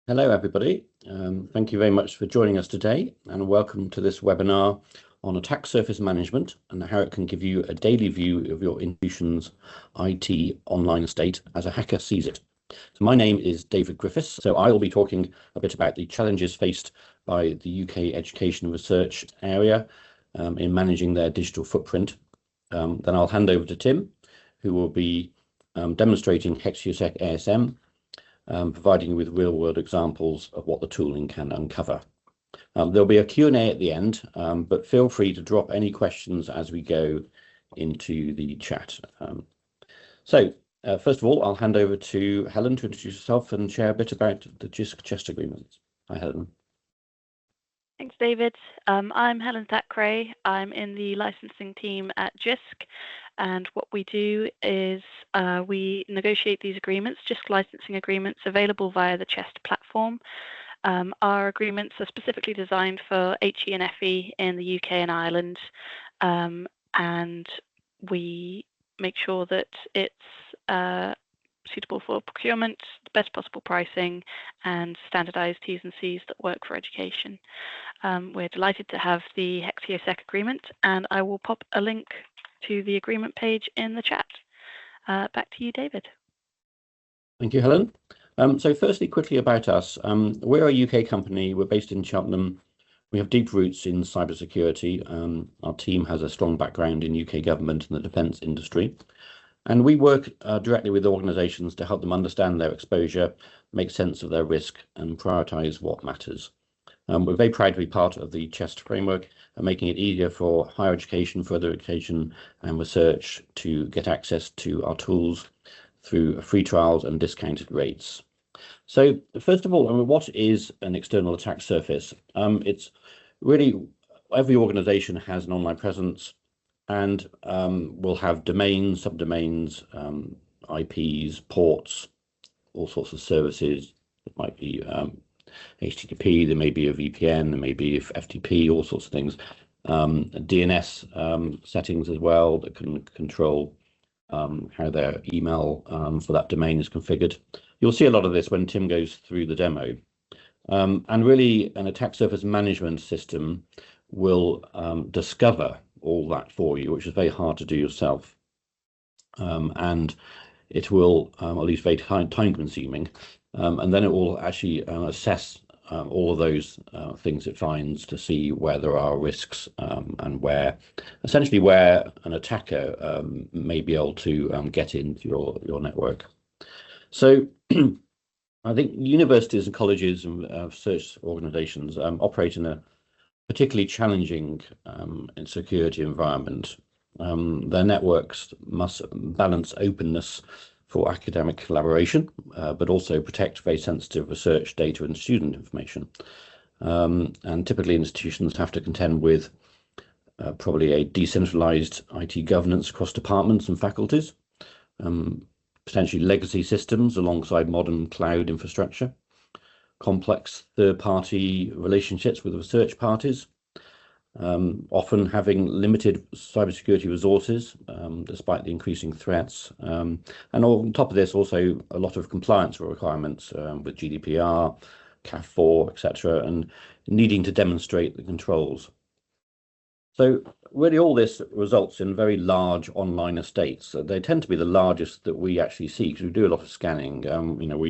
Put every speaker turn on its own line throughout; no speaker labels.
Hello, everybody. Thank you very much for joining us today, and welcome to this webinar on attack surface management and how it can give you a daily view of your institution's IT online estate as a hacker sees it. So my name is David Griffiths. So I will be talking a bit about the challenges faced by the UK education and research area in managing their digital footprint. Then I'll hand over to Tim, who will be demonstrating Hexiosec ASM, providing you with real-world examples of what the tooling can uncover. There'll be a Q&A at the end, but feel free to drop any questions as we go into the chat. First of all, I'll hand over to Helen to introduce herself and share a bit about the Jisc chest agreement. Hi, Helen.
Thanks, David. I'm Helen Thackeray. I'm in the licensing team at Jisc, and what we do is we negotiate these agreements, Jisc licensing agreements available via the chest platform. Our agreements are specifically designed for HE and FE in the UK and Ireland, and we make sure that it's suitable for procurement, the best possible pricing, and standardized T's and C's that work for education. We're delighted to have the Hexiosec agreement, and I will pop a link to the agreement page in the chat. Back to you, David.
Thank you, Helen. So firstly, quickly about us. We're a UK company. We're based in Cheltenham. We have deep roots in cybersecurity. Our team has a strong background in UK government and the defence industry. And we work directly with organisations to help them understand their exposure, make sense of their risk, and prioritise what matters. We're very proud to be part of the CHEST framework and making it easier for higher education, further education and research to get access to our tools through free trials and discounted rates. So first of all, what is an external attack surface? It's really every organisation has an online presence and will have domains, subdomains, IPs, ports, all sorts of services. It might be HTTP, there may be a VPN, there may be FTP, all sorts of things. DNS settings as well that can control how their email for that domain is configured. You'll see a lot of this when Tim goes through the demo. And really, an attack surface management system will discover all that for you, which is very hard to do yourself. And it will, at least very time consuming, and then it will actually assess all of those things it finds to see where there are risks and essentially where an attacker may be able to get into your network. So I think universities and colleges and research organizations operate in a particularly challenging security environment. Their networks must balance openness for academic collaboration, but also protect very sensitive research data and student information. And typically institutions have to contend with probably a decentralized IT governance across departments and faculties, potentially legacy systems alongside modern cloud infrastructure, complex third-party relationships with research parties, often having limited cybersecurity resources, despite the increasing threats. And on top of this, also a lot of compliance requirements with GDPR, CAF4, etc., and needing to demonstrate the controls. So really all this results in very large online estates. They tend to be the largest that we actually see because we do a lot of scanning.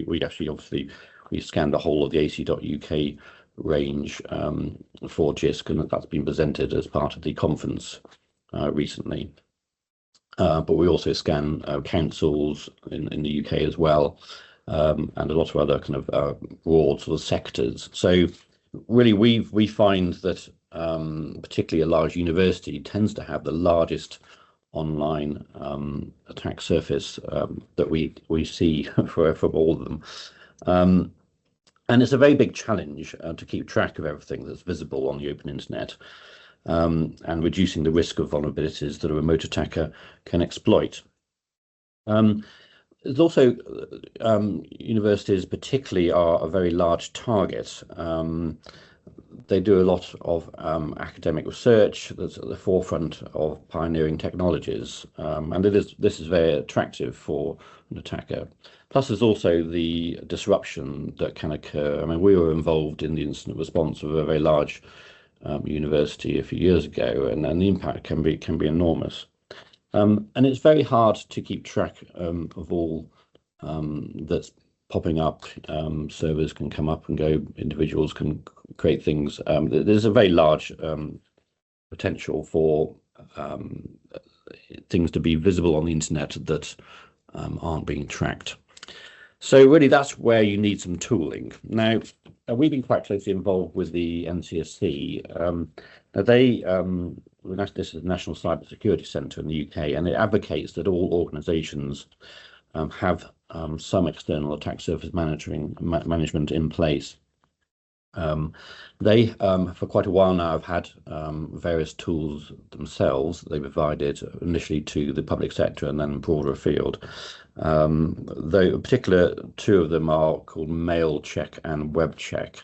We actually obviously we scanned the whole of the AC.UK range for Jisc, and that's been presented as part of the conference recently. But we also scan councils in the UK as well, and a lot of other kind of broad sort of sectors. So really we find that particularly a large university tends to have the largest online attack surface that we see for all of them. And it's a very big challenge to keep track of everything that's visible on the open internet, and reducing the risk of vulnerabilities that a remote attacker can exploit. There's also universities particularly are a very large target. They do a lot of academic research that's at the forefront of pioneering technologies, and this is very attractive for an attacker. Plus, there's also the disruption that can occur. I mean, we were involved in the incident response of a very large university a few years ago, and the impact can be enormous. And it's very hard to keep track of all that's popping up. Servers can come up and go. Individuals can create things. There's a very large potential for things to be visible on the internet that aren't being tracked. So really, that's where you need some tooling. Now, we've been quite closely involved with the NCSC. Now this is the National Cyber Security Centre in the UK, and it advocates that all organisations have some external attack surface management in place. They, for quite a while now, have had various tools themselves that they provided initially to the public sector and then broader afield. Though in particular, two of them are called Mail Check and Web Check.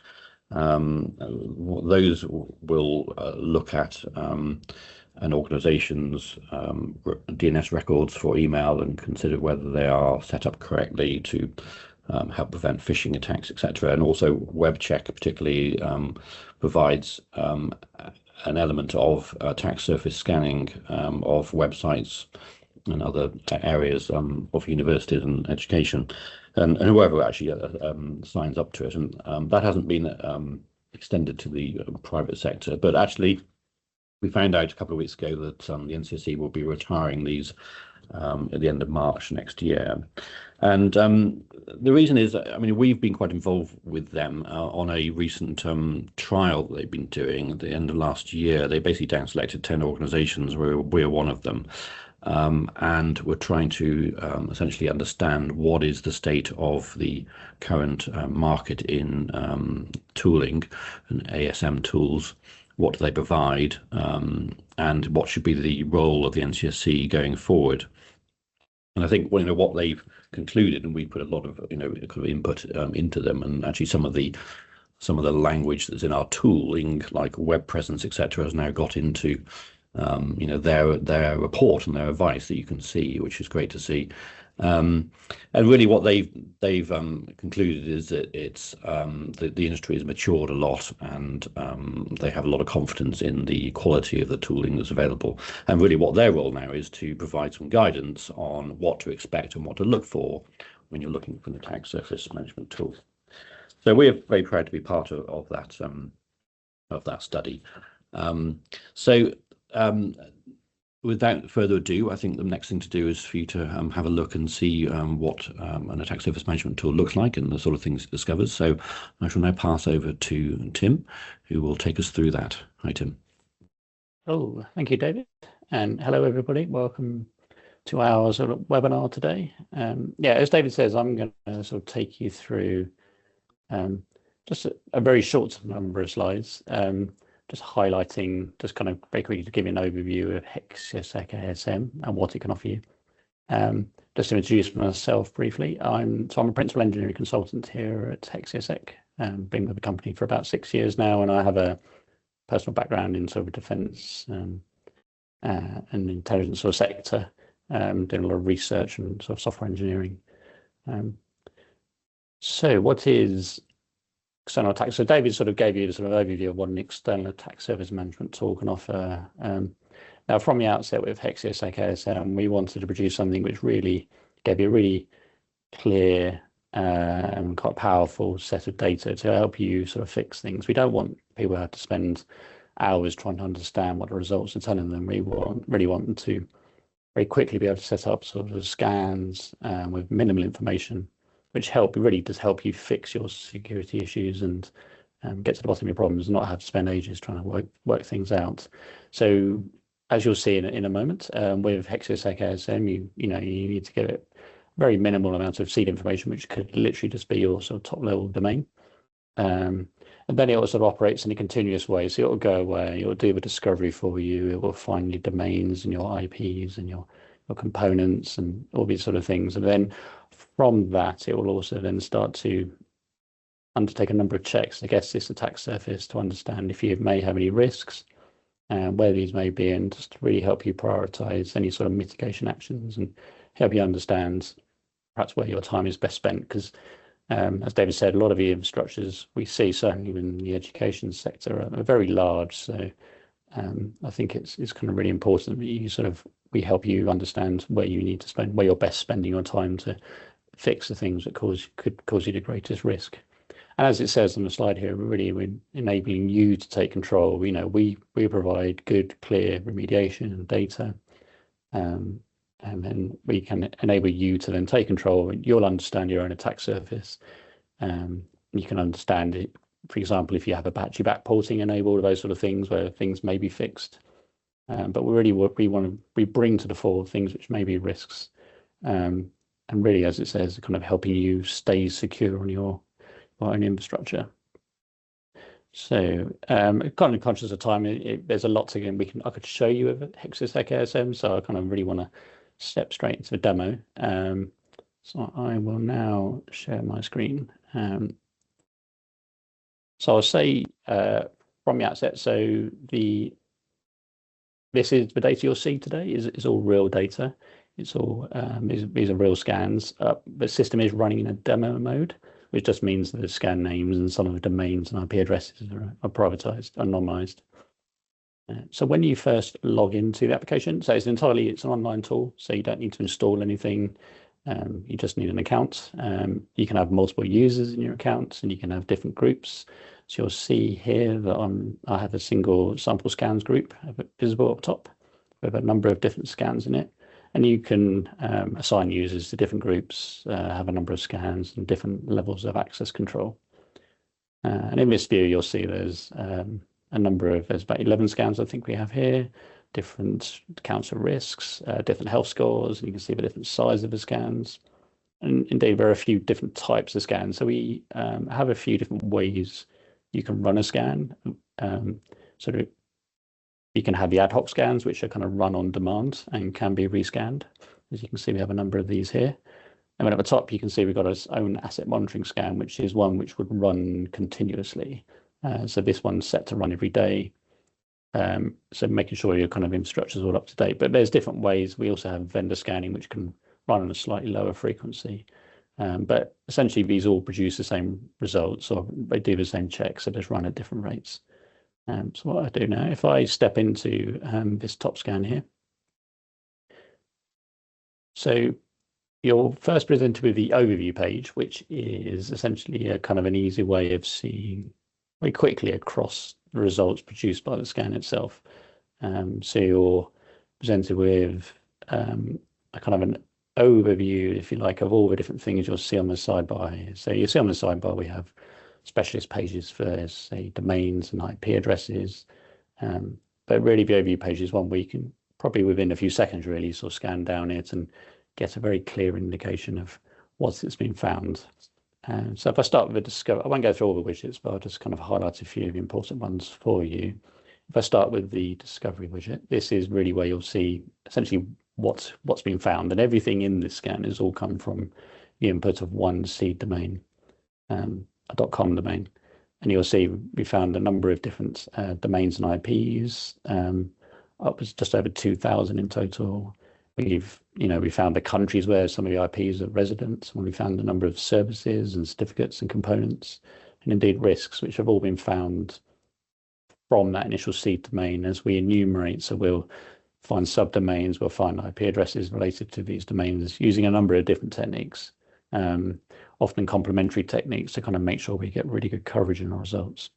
Those will look at an organization's DNS records for email and consider whether they are set up correctly to help prevent phishing attacks, etc. And also WebCheck particularly provides an element of attack surface scanning of websites and other areas of universities and education, and whoever actually signs up to it. And that hasn't been extended to the private sector, but actually we found out a couple of weeks ago that the NCSC will be retiring these at the end of March next year. And the reason is, I mean, we've been quite involved with them on a recent trial that they've been doing at the end of last year. They basically down selected 10 organizations. We're one of them. And we're trying to essentially understand what is the state of the current market in tooling and ASM tools. What do they provide, and what should be the role of the NCSC going forward? And I think what they've concluded, and we put a lot of kind of input into them, and actually some of the language that's in our tooling, like web presence, etc., has now got into their report and their advice that you can see, which is great to see. And really, what they've concluded is that it's the industry has matured a lot, and they have a lot of confidence in the quality of the tooling that's available. And really, what their role now is to provide some guidance on what to expect and what to look for when you're looking for an attack surface management tool. So we're very proud to be part of that study. Without further ado, I think the next thing to do is for you to have a look and see what an attack surface management tool looks like and the sort of things it discovers. So I shall now pass over to Tim, who will take us through that. Hi, Tim.
Oh, thank you, David. And hello, everybody. Welcome to our sort of webinar today. As David says, I'm going to sort of take you through just a very short number of slides. Just highlighting, just kind of very quickly to give you an overview of Hexiosec ASM and what it can offer you. Just to introduce myself briefly, I'm a principal engineering consultant here at Hexiosec. Been with the company for about 6 years now, and I have a personal background in sort of defence and intelligence sort of sector, doing a lot of research and sort of software engineering. So what is external attack? So David sort of gave you the sort of overview of what an external attack surface management tool can offer. Now, from the outset with Hexiosec ASM, we wanted to produce something which really gave you a really clear and quite powerful set of data to help you sort of fix things. We don't want people to have to spend hours trying to understand what the results are telling them. We really want them to very quickly be able to set up sort of scans with minimal information, which really does help you fix your security issues and get to the bottom of your problems and not have to spend ages trying to work things out. So as you'll see in a moment, with Hexiosec ASM, you need to get a very minimal amount of seed information, which could literally just be your sort of top level domain. And then it also operates in a continuous way. So it'll go away, it'll do the discovery for you, it will find your domains and your IPs and your components and all these sort of things. And then from that, it will also then start to undertake a number of checks against this attack surface to understand if you may have any risks and where these may be, and just to really help you prioritize any sort of mitigation actions and help you understand perhaps where your time is best spent, because as David said, a lot of the infrastructures we see, certainly in the education sector, are very large. So I think it's kind of really important that we help you understand where you need to spend, where you're best spending your time to fix the things that could cause you the greatest risk. And as it says on the slide here, we're enabling you to take control. We provide good, clear remediation and data, and then we can enable you to then take control. You'll understand your own attack surface. You can understand it. For example, if you have Apache backporting enabled, those sort of things where things may be fixed. But we bring to the fore things which may be risks, and really, as it says, kind of helping you stay secure on your own infrastructure. So, kind of conscious of time, there's a lot to go. I could show you a Hexiosec ASM, so I kind of really want to step straight into the demo. So I will now share my screen. So I'll say from the outset, so this is the data you'll see today is all real data. It's all these are real scans. The system is running in a demo mode, which just means that the scan names and some of the domains and IP addresses are privatized, anonymized. So when you first log into the application, so it's an online tool, so you don't need to install anything. You just need an account. You can have multiple users in your account, and you can have different groups. So you'll see here that I have a single sample scans group visible up top with a number of different scans in it. And you can assign users to different groups, have a number of scans and different levels of access control. And in this view, you'll see there's there's about 11 scans I think we have here, different counts of risks, different health scores, and you can see the different size of the scans. And indeed, there are a few different types of scans. So we have a few different ways you can run a scan. So you can have the ad hoc scans, which are kind of run on demand and can be rescanned. As you can see, we have a number of these here. And then at the top, you can see we've got our own asset monitoring scan, which is one which would run continuously. So this one's set to run every day. So making sure your kind of infrastructure is all up to date. But there's different ways. We also have vendor scanning, which can run on a slightly lower frequency. But essentially, these all produce the same results, or they do the same checks, so they just run at different rates. So what I do now, if I step into this top scan here, so you're first presented with the overview page, which is essentially a kind of an easy way of seeing very quickly across the results produced by the scan itself. So you're presented with a kind of an overview, if you like, of all the different things you'll see on the sidebar. So you see on the sidebar we have specialist pages for, say, domains and IP addresses. But really, the overview page is one where you can probably within a few seconds really sort of scan down it and get a very clear indication of what's been found. So if I start with the discovery, I won't go through all the widgets, but I'll just kind of highlight a few of the important ones for you. If I start with the discovery widget, this is really where you'll see essentially what's been found, and everything in this scan has all come from the input of one seed domain, a .com domain. And you'll see we found a number of different domains and IPs, up to just over 2,000 in total. We found the countries where some of the IPs are resident, and we found a number of services and certificates and components, and indeed risks, which have all been found from that initial seed domain as we enumerate. So we'll find subdomains, we'll find IP addresses related to these domains using a number of different techniques, often complementary techniques to kind of make sure we get really good coverage in our results.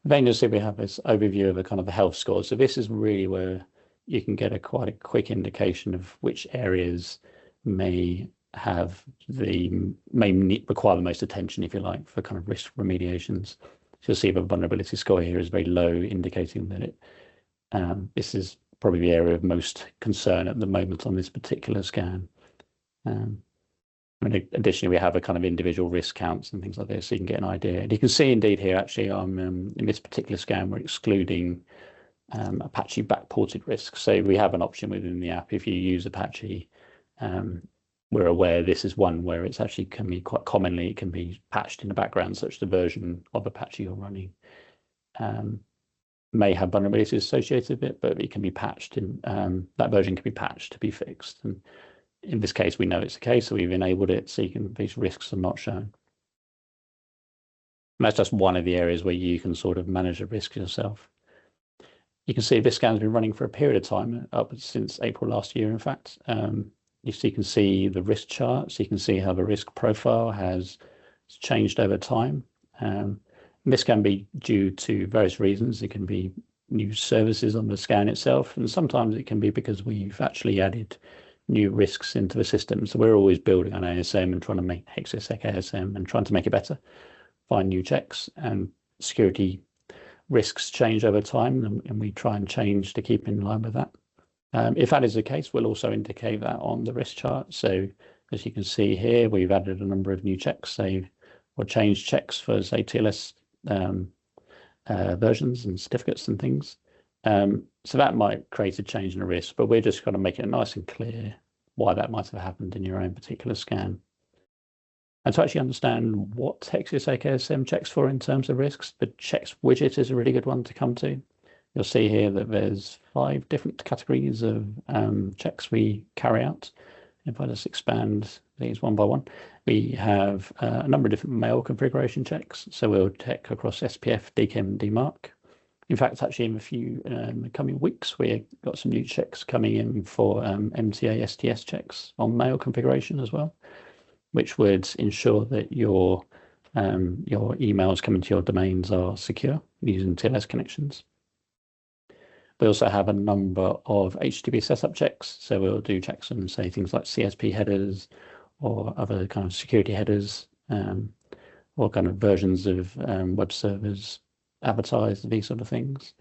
Then you'll see we have this overview of a kind of the health score. So this is really where you can get quite a quick indication of which areas may require the most attention, if you like, for kind of risk remediations. So you'll see the vulnerability score here is very low, indicating that this is probably the area of most concern at the moment on this particular scan. And additionally, we have a kind of individual risk counts and things like this, so you can get an idea. And you can see indeed here, actually, in this particular scan, we're excluding Apache backported risks. So we have an option within the app. If you use Apache, we're aware this is one where it's actually can be quite commonly, it can be patched in the background, such the version of Apache you're running may have vulnerabilities associated with it, but it can be patched, and that version can be patched to be fixed. And in this case, we know it's the case, so we've enabled it so these risks are not shown. And that's just one of the areas where you can sort of manage the risk yourself. You can see this scan's been running for a period of time, up since April last year, in fact. You can see the risk chart, so you can see how the risk profile has changed over time. This can be due to various reasons. It can be new services on the scan itself, and sometimes it can be because we've actually added new risks into the system. So we're always building on ASM and trying to make Hexiosec ASM and trying to make it better, find new checks, and security risks change over time, and we try and change to keep in line with that. If that is the case, we'll also indicate that on the risk chart. So as you can see here, we've added a number of new checks, say, or changed checks for, say, TLS versions and certificates and things. So that might create a change in the risk, but we're just going to make it nice and clear why that might have happened in your own particular scan. And to actually understand what Hexiosec ASM checks for in terms of risks, the checks widget is a really good one to come to. You'll see here that there's 5 different categories of checks we carry out. If I just expand these one by one, we have a number of different mail configuration checks. So we'll check across SPF, DKIM, DMARC. In fact, actually in a few coming weeks, we've got some new checks coming in for MTA STS checks on mail configuration as well, which would ensure that your emails coming to your domains are secure using TLS connections. We also have a number of HTTP setup checks. So we'll do checks on, say, things like CSP headers or other kind of security headers, or kind of versions of web servers advertised, these sort of things.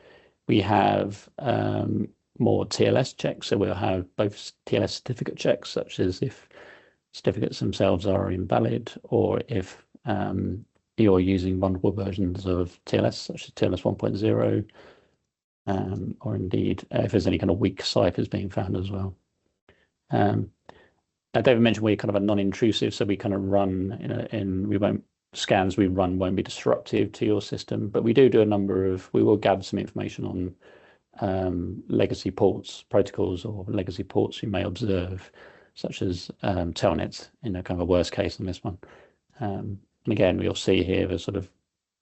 We have more TLS checks. So we'll have both TLS certificate checks, such as if certificates themselves are invalid, or if you're using vulnerable versions of TLS, such as TLS 1.0, or indeed if there's any kind of weak ciphers being found as well. David mentioned we're kind of a non-intrusive, so we kind of run scans we run won't be disruptive to your system, but we do a number of, we will gather some information on legacy ports, protocols, or legacy ports you may observe, such as telnets, in a kind of a worst case on this one. And again, we'll see here the sort of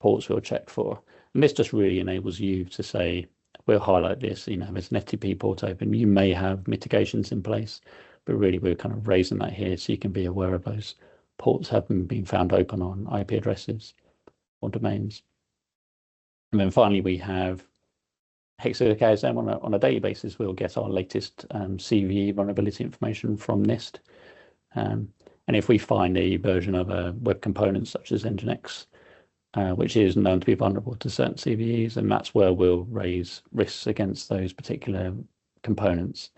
ports we'll check for. And this just really enables you to say, we'll highlight this, there's an FTP port open. You may have mitigations in place, but really we're kind of raising that here so you can be aware of those ports having been found open on IP addresses or domains. And then finally, we have Hexiosec ASM on a daily basis. We'll get our latest CVE vulnerability information from NIST. And if we find a version of a web component such as Nginx, which is known to be vulnerable to certain CVEs, and that's where we'll raise risks against those particular components.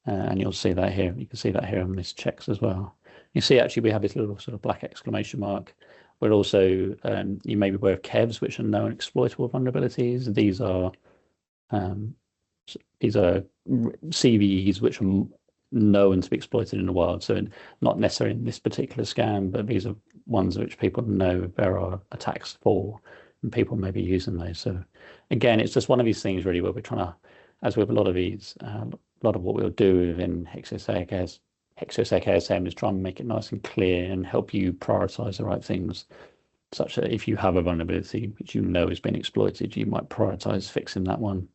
And you'll see that here. You can see that here on this checks as well. You see, actually, we have this little sort of black exclamation mark. We're also, you may be aware of KEVs, which are known exploitable vulnerabilities. These are CVEs which are known to be exploited in the wild. So not necessarily in this particular scan, but these are ones which people know there are attacks for, and people may be using those. So again, it's just one of these things really where we're trying to, as with a lot of these, a lot of what we'll do within Hexiosec ASM is try and make it nice and clear and help you prioritize the right things, such that if you have a vulnerability which you know has been exploited, you might prioritize fixing that one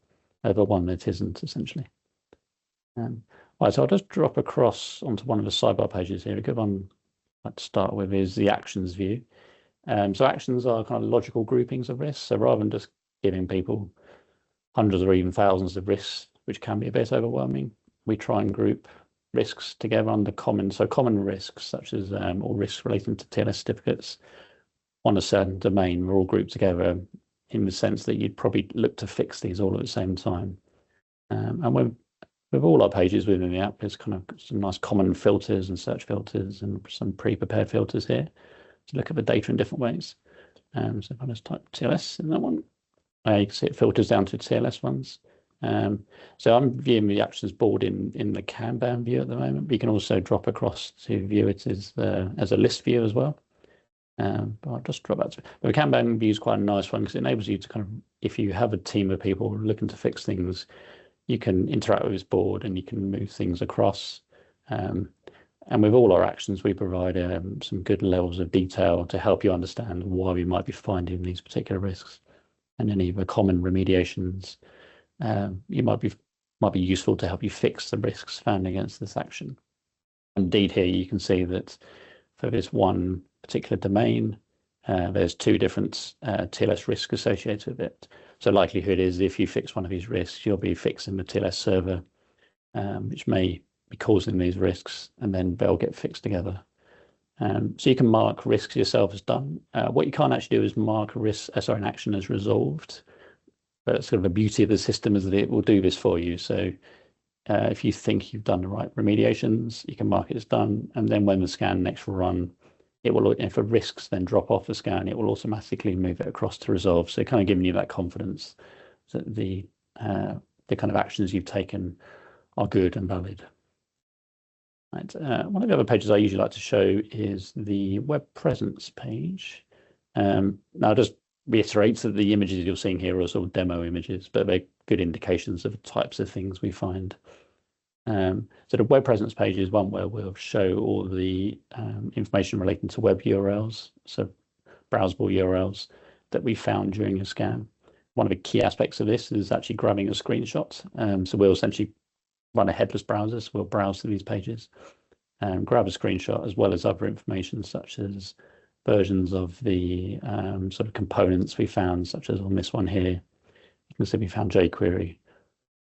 over one that isn't, essentially. Right, so I'll just drop across onto one of the sidebar pages here. A good one I'd start with is the actions view. So actions are kind of logical groupings of risks. So rather than just giving people hundreds or even thousands of risks, which can be a bit overwhelming, we try and group risks together under common. So common risks, such as or risks relating to TLS certificates on a certain domain, we're all grouped together in the sense that you'd probably look to fix these all at the same time. And with all our pages within the app, there's kind of some nice common filters and search filters and some pre-prepared filters here to look at the data in different ways. So if I just type TLS in that one, you can see it filters down to TLS ones. So I'm viewing the actions board in the Kanban view at the moment, but you can also drop across to view it as a list view as well. But I'll just drop that. The Kanban view is quite a nice one because it enables you to kind of, if you have a team of people looking to fix things, you can interact with this board and you can move things across. And with all our actions, we provide some good levels of detail to help you understand why we might be finding these particular risks, and any of the common remediations you might be useful to help you fix the risks found against this action. Indeed, here you can see that for this one particular domain, there's 2 different TLS risks associated with it. So likelihood is if you fix one of these risks, you'll be fixing the TLS server, which may be causing these risks, and then they'll get fixed together. So you can mark risks yourself as done. What you can't actually do is mark an action as resolved. But sort of the beauty of the system is that it will do this for you. So if you think you've done the right remediations, you can mark it as done. And then when the scan next run, it will, if the risks then drop off the scan, it will automatically move it across to resolve. So kind of giving you that confidence that the kind of actions you've taken are good and valid. Right. One of the other pages I usually like to show is the web presence page. Now, just reiterates that the images you're seeing here are sort of demo images, but they're good indications of the types of things we find. So the web presence page is one where we'll show all the information relating to web URLs, so browsable URLs that we found during a scan. One of the key aspects of this is actually grabbing a screenshot. So we'll essentially run a headless browser, so we'll browse through these pages and grab a screenshot, as well as other information such as versions of the sort of components we found, such as on this one here. You can see we found jQuery.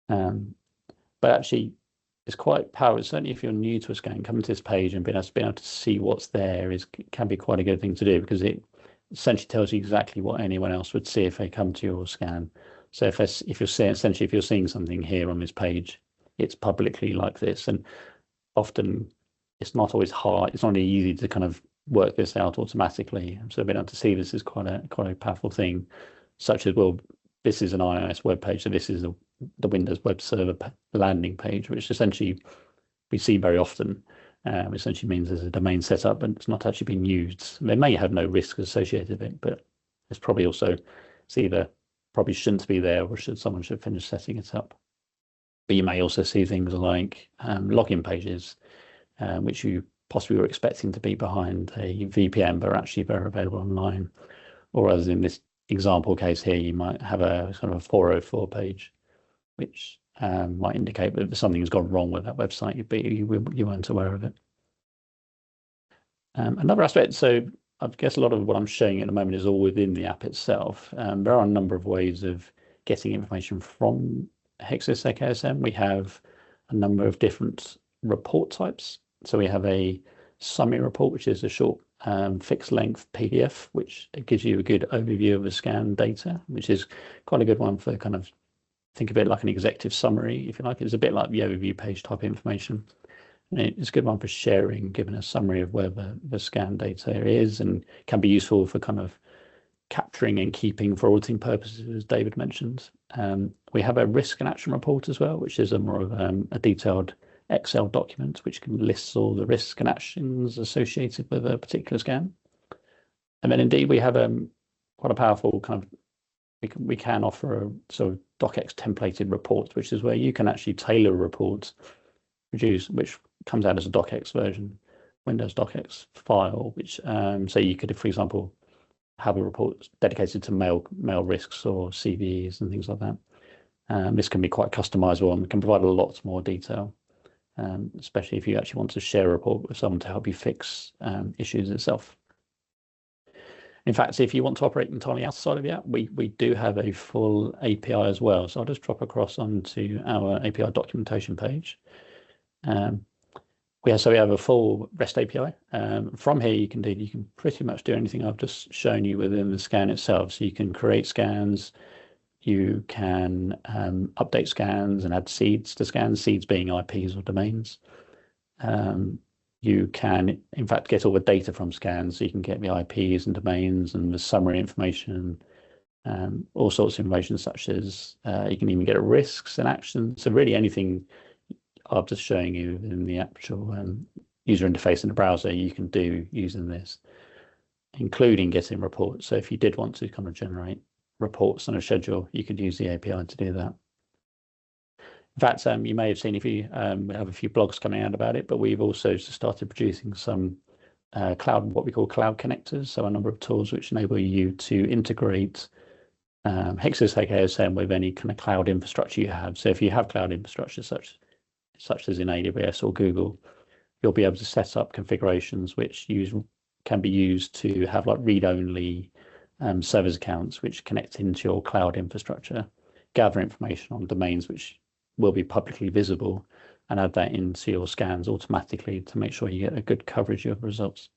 But actually, it's quite powerful. Certainly if you're new to a scan, coming to this page and being able to see what's there can be quite a good thing to do, because it essentially tells you exactly what anyone else would see if they come to your scan. So if you're seeing something here on this page, it's publicly like this. And often it's not always hard, it's not easy to kind of work this out automatically. So being able to see this is quite a powerful thing, such as, well, this is an iOS web page, so this is the Windows web server landing page, which essentially we see very often. Essentially means there's a domain set up, but it's not actually being used. They may have no risk associated with it, but it's probably also, it's either probably shouldn't be there, or someone should finish setting it up. But you may also see things like login pages, which you possibly were expecting to be behind a VPN, but actually they're available online. Or as in this example case here, you might have a sort of a 404 page, which might indicate that something's gone wrong with that website, but you weren't aware of it. Another aspect, so I guess a lot of what I'm showing at the moment is all within the app itself. There are a number of ways of getting information from Hexiosec ASM. We have a number of different report types. So we have a summary report, which is a short fixed length PDF, which gives you a good overview of the scan data, which is quite a good one for kind of, think of it like an executive summary, if you like. It's a bit like the overview page type information. And it's a good one for sharing, giving a summary of where the scan data is, and can be useful for kind of capturing and keeping for auditing purposes, as David mentioned. We have a risk and action report as well, which is a more of a detailed Excel document, which can list all the risks and actions associated with a particular scan. And then indeed we have quite a powerful kind of, we can offer a sort of docx templated report, which is where you can actually tailor a report, which comes out as a docx version, Windows docx file, which so you could, for example, have a report dedicated to mail risks or CVEs and things like that. This can be quite customizable and can provide a lot more detail, especially if you actually want to share a report with someone to help you fix issues itself. In fact, if you want to operate entirely outside of the app, we do have a full API as well. So I'll just drop across onto our API documentation page. We have a full REST API. From here, you can pretty much do anything I've just shown you within the scan itself. So you can create scans, you can update scans and add seeds to scans, seeds being IPs or domains. You can, in fact, get all the data from scans, so you can get the IPs and domains and the summary information, all sorts of information, such as you can even get risks and actions. So really anything I'm just showing you in the actual user interface in the browser, you can do using this, including getting reports. So if you did want to kind of generate reports on a schedule, you could use the API to do that. In fact, you may have seen if you we have a few blogs coming out about it, but we've also started producing some what we call cloud connectors. So a number of tools which enable you to integrate Hexiosec ASM with any kind of cloud infrastructure you have. So if you have cloud infrastructure such as in AWS or Google, you'll be able to set up configurations which can be used to have like read-only servers accounts which connect into your cloud infrastructure, gather information on domains which will be publicly visible, and add that into your scans automatically to make sure you get a good coverage of results.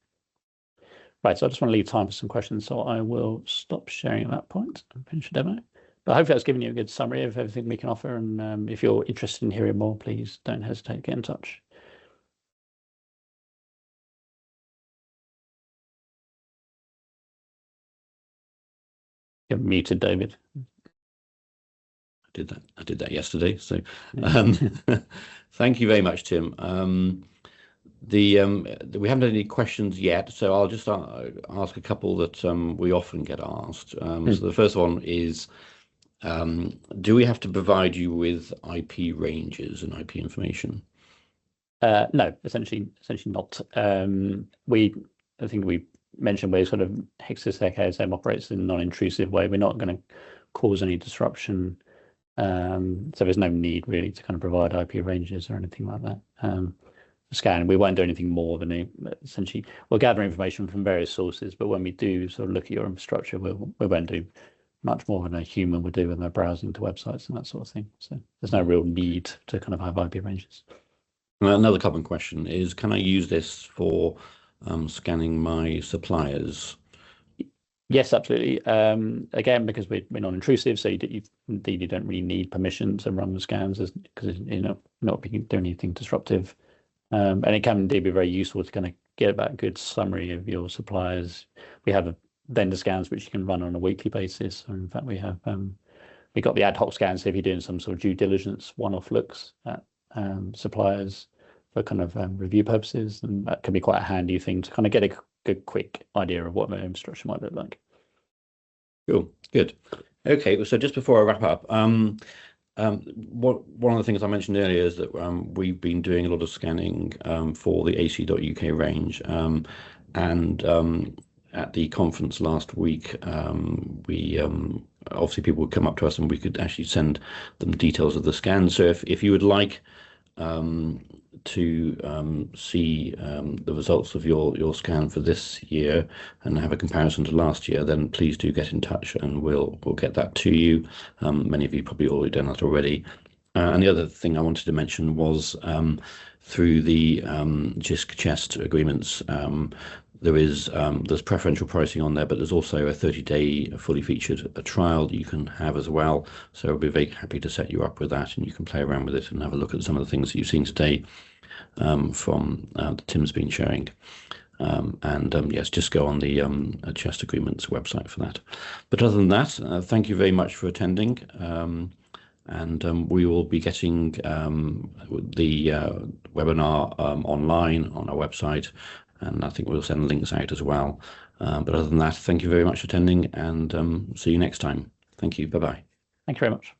Right, so I just want to leave time for some questions, so I will stop sharing at that point and finish the demo. But hopefully that's given you a good summary of everything we can offer, and if you're interested in hearing more, please don't hesitate to get in touch. You're muted, David.
I did that yesterday. So thank you very much, Tim. We haven't had any questions yet, so I'll just ask a couple that we often get asked. So the first one is, do we have to provide you with IP ranges and IP information?
No, essentially not. I think we mentioned we're sort of Hexiosec ASM operates in a non-intrusive way. We're not going to cause any disruption. So there's no need really to kind of provide IP ranges or anything like that. Scan, we won't do anything more than essentially we'll gather information from various sources, but when we do sort of look at your infrastructure, we won't do much more than a human would do when they're browsing to websites and that sort of thing. So there's no real need to kind of have IP ranges.
Another common question is, can I use this for scanning my suppliers?
Yes, absolutely. Again, because we're non-intrusive, so you don't really need permission to run the scans because you're not doing anything disruptive. And it can indeed be very useful to kind of get about a good summary of your suppliers. We have vendor scans which you can run on a weekly basis. So in fact, we got the ad hoc scans. So if you're doing some sort of due diligence, one-off looks at suppliers for kind of review purposes, and that can be quite a handy thing to kind of get a good quick idea of what their infrastructure might look like.
Cool, good. Okay, so just before I wrap up, one of the things I mentioned earlier is that we've been doing a lot of scanning for the AC.UK range, and at the conference last week, we obviously people would come up to us and we could actually send them details of the scan. So if you would like to see the results of your scan for this year and have a comparison to last year, then please do get in touch and we'll get that to you. Many of you probably already done that already. And the other thing I wanted to mention was through the Jisc chest agreements, there's preferential pricing on there, but there's also a 30-day fully featured trial that you can have as well. So I'll be very happy to set you up with that, and you can play around with it and have a look at some of the things that you've seen today from that Tim's been sharing. Yes, just go on the chest agreements website for that. But other than that, thank you very much for attending. We will be getting the webinar online on our website, and I think we'll send links out as well. But other than that, thank you very much for attending, and see you next time. Thank you. Bye-bye.
Thank you very much.